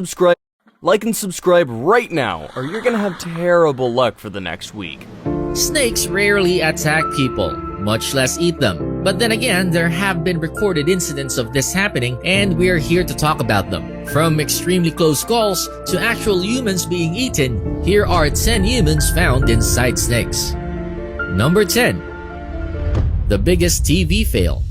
subscribe, like and subscribe right now, or you're gonna have terrible luck for the next week. Snakes rarely attack people, much less eat them. But then again, there have been recorded incidents of this happening, and we're here to talk about them. From extremely close calls to actual humans being eaten, here are 10 humans found inside snakes. Number 10. The biggest TV fail.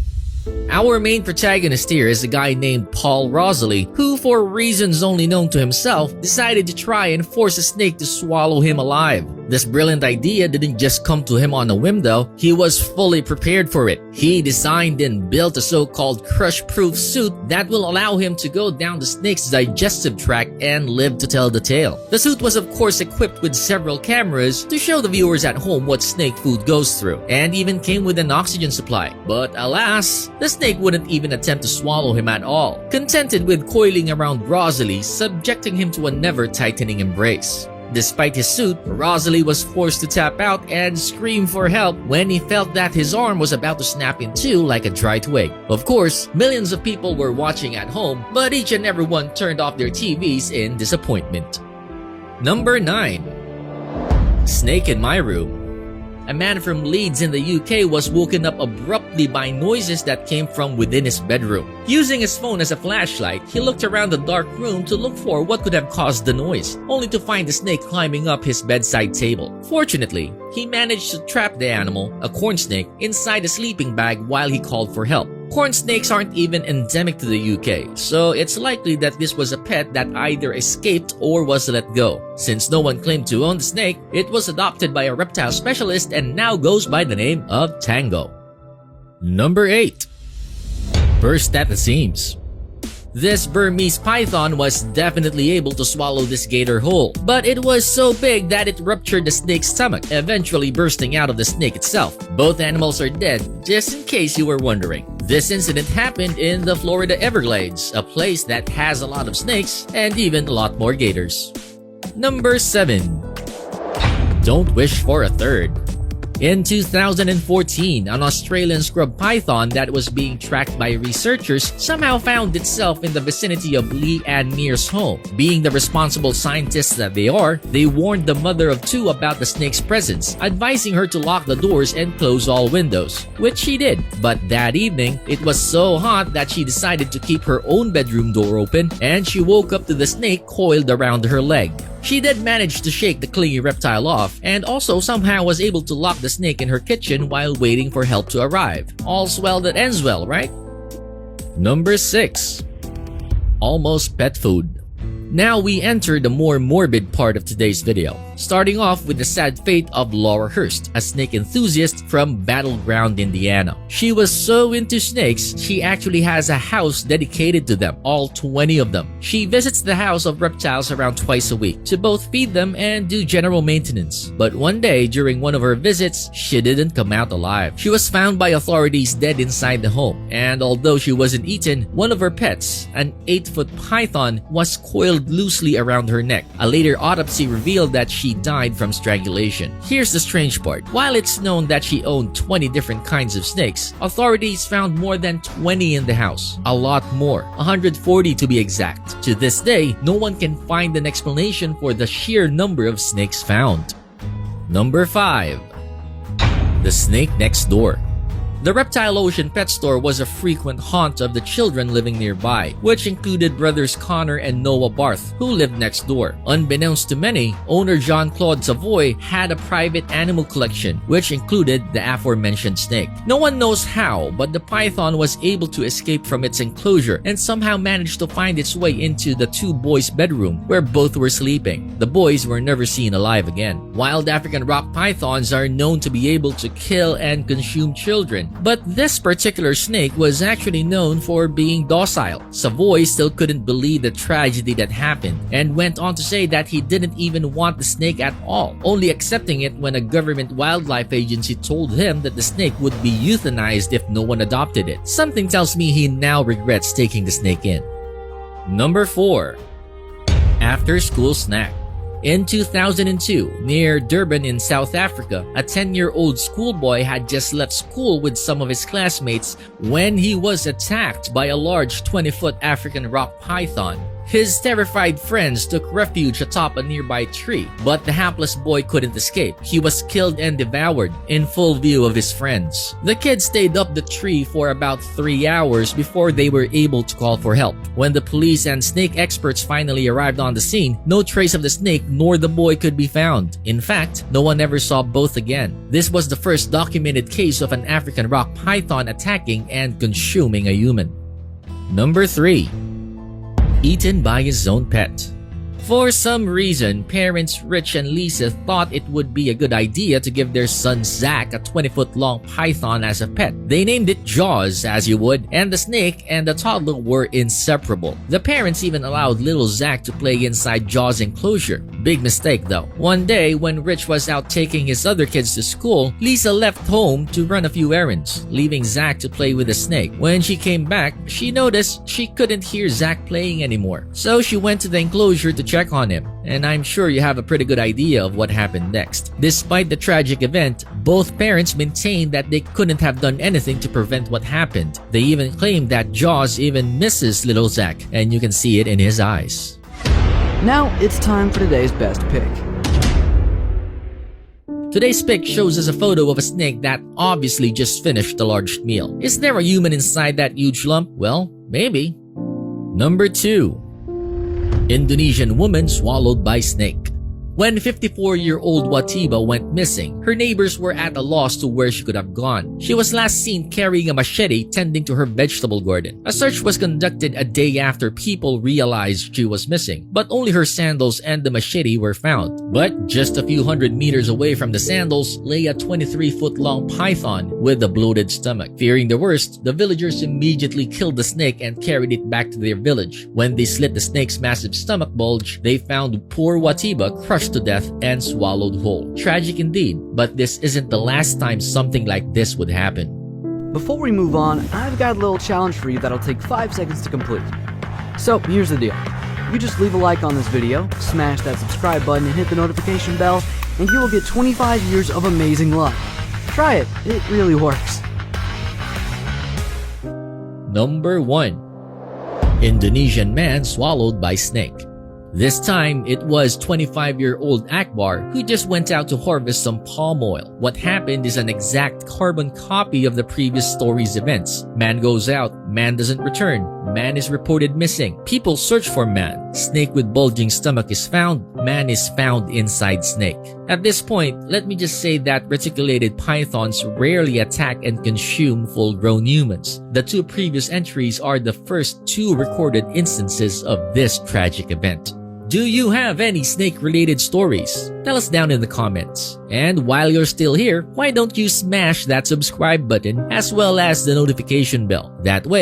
Our main protagonist here is a guy named Paul Rosalie, who, for reasons only known to himself, decided to try and force a snake to swallow him alive. This brilliant idea didn't just come to him on a whim though, he was fully prepared for it. He designed and built a so-called crush-proof suit that will allow him to go down the snake's digestive tract and live to tell the tale. The suit was of course equipped with several cameras to show the viewers at home what snake food goes through, and even came with an oxygen supply. But alas, the snake wouldn't even attempt to swallow him at all, contented with coiling around Rosalie, subjecting him to a never-tightening embrace. Despite his suit, Rosalie was forced to tap out and scream for help when he felt that his arm was about to snap in two like a dry twig. Of course, millions of people were watching at home, but each and every one turned off their TVs in disappointment. Number 9. Snake in my room. A man from Leeds in the UK was woken up abruptly by noises that came from within his bedroom. Using his phone as a flashlight, he looked around the dark room to look for what could have caused the noise, only to find the snake climbing up his bedside table. Fortunately, he managed to trap the animal, a corn snake, inside a sleeping bag while he called for help. Corn snakes aren't even endemic to the UK, so it's likely that this was a pet that either escaped or was let go. Since no one claimed to own the snake, it was adopted by a reptile specialist and now goes by the name of Tango. Number 8. Burst at the seams. This Burmese python was definitely able to swallow this gator whole, but it was so big that it ruptured the snake's stomach, eventually bursting out of the snake itself. Both animals are dead, just in case you were wondering. This incident happened in the Florida Everglades, a place that has a lot of snakes and even a lot more gators. Number 7. Don't wish for a third. In 2014, an Australian scrub python that was being tracked by researchers somehow found itself in the vicinity of Lee Ann Mears' home. Being the responsible scientists that they are, they warned the mother of two about the snake's presence, advising her to lock the doors and close all windows, which she did. But that evening, it was so hot that she decided to keep her own bedroom door open, and she woke up to the snake coiled around her leg. She did manage to shake the clingy reptile off, and also somehow was able to lock the snake in her kitchen while waiting for help to arrive. All's well that ends well, right? Number 6. Almost pet food. Now we enter the more morbid part of today's video, starting off with the sad fate of Laura Hurst, a snake enthusiast from Battleground, Indiana. She was so into snakes, she actually has a house dedicated to them, all 20 of them. She visits the house of reptiles around twice a week to both feed them and do general maintenance. But one day during one of her visits, she didn't come out alive. She was found by authorities dead inside the home, and although she wasn't eaten, one of her pets, an 8-foot python, was coiled loosely around her neck. A later autopsy revealed that she died from strangulation. Here's the strange part. While it's known that she owned 20 different kinds of snakes, authorities found more than 20 in the house. A lot more, 140 to be exact. To this day, no one can find an explanation for the sheer number of snakes found. Number 5. The snake next door. The Reptile Ocean pet store was a frequent haunt of the children living nearby, which included brothers Connor and Noah Barth, who lived next door. Unbeknownst to many, owner Jean-Claude Savoy had a private animal collection, which included the aforementioned snake. No one knows how, but the python was able to escape from its enclosure and somehow managed to find its way into the two boys' bedroom, where both were sleeping. The boys were never seen alive again. Wild African rock pythons are known to be able to kill and consume children, but this particular snake was actually known for being docile. Savoy still couldn't believe the tragedy that happened and went on to say that he didn't even want the snake at all, only accepting it when a government wildlife agency told him that the snake would be euthanized if no one adopted it. Something tells me he now regrets taking the snake in. Number 4. After school snack. In 2002, near Durban in South Africa, a 10-year-old schoolboy had just left school with some of his classmates when he was attacked by a large 20-foot African rock python. His terrified friends took refuge atop a nearby tree, but the hapless boy couldn't escape. He was killed and devoured in full view of his friends. The kids stayed up the tree for about 3 hours before they were able to call for help. When the police and snake experts finally arrived on the scene, no trace of the snake nor the boy could be found. In fact, no one ever saw both again. This was the first documented case of an African rock python attacking and consuming a human. Number 3. Eaten by his own pet. For some reason, parents Rich and Lisa thought it would be a good idea to give their son Zach a 20-foot-long python as a pet. They named it Jaws, as you would, and the snake and the toddler were inseparable. The parents even allowed little Zach to play inside Jaws' enclosure. Big mistake though. One day, when Rich was out taking his other kids to school, Lisa left home to run a few errands, leaving Zach to play with the snake. When she came back, she noticed she couldn't hear Zach playing anymore. So she went to the enclosure to check on him, and I'm sure you have a pretty good idea of what happened next. Despite the tragic event, both parents maintained that they couldn't have done anything to prevent what happened. They even claimed that Jaws even misses little Zach, and you can see it in his eyes. Now it's time for today's best pick. Today's pick shows us a photo of a snake that obviously just finished a large meal. Is there a human inside that huge lump? Well, maybe. Number 2. Indonesian woman swallowed by snake. When 54-year-old Watiba went missing, her neighbors were at a loss to where she could have gone. She was last seen carrying a machete tending to her vegetable garden. A search was conducted a day after people realized she was missing, but only her sandals and the machete were found. But just a few hundred meters away from the sandals lay a 23-foot-long python with a bloated stomach. Fearing the worst, the villagers immediately killed the snake and carried it back to their village. When they slit the snake's massive stomach bulge, they found poor Watiba crushed to death and swallowed whole. Tragic indeed, but this isn't the last time something like this would happen. Before we move on, I've got a little challenge for you that'll take 5 seconds to complete. So here's the deal. You just leave a like on this video, smash that subscribe button and hit the notification bell, and you will get 25 years of amazing luck. Try it, it really works. Number 1. Indonesian man swallowed by snake. This time, it was 25-year-old Akbar who just went out to harvest some palm oil. What happened is an exact carbon copy of the previous story's events. Man goes out, man doesn't return, man is reported missing. People search for man. Snake with bulging stomach is found, man is found inside snake. At this point, let me just say that reticulated pythons rarely attack and consume full-grown humans. The 2 previous entries are the first 2 recorded instances of this tragic event. Do you have any snake-related stories? Tell us down in the comments. And while you're still here, why don't you smash that subscribe button as well as the notification bell? That way,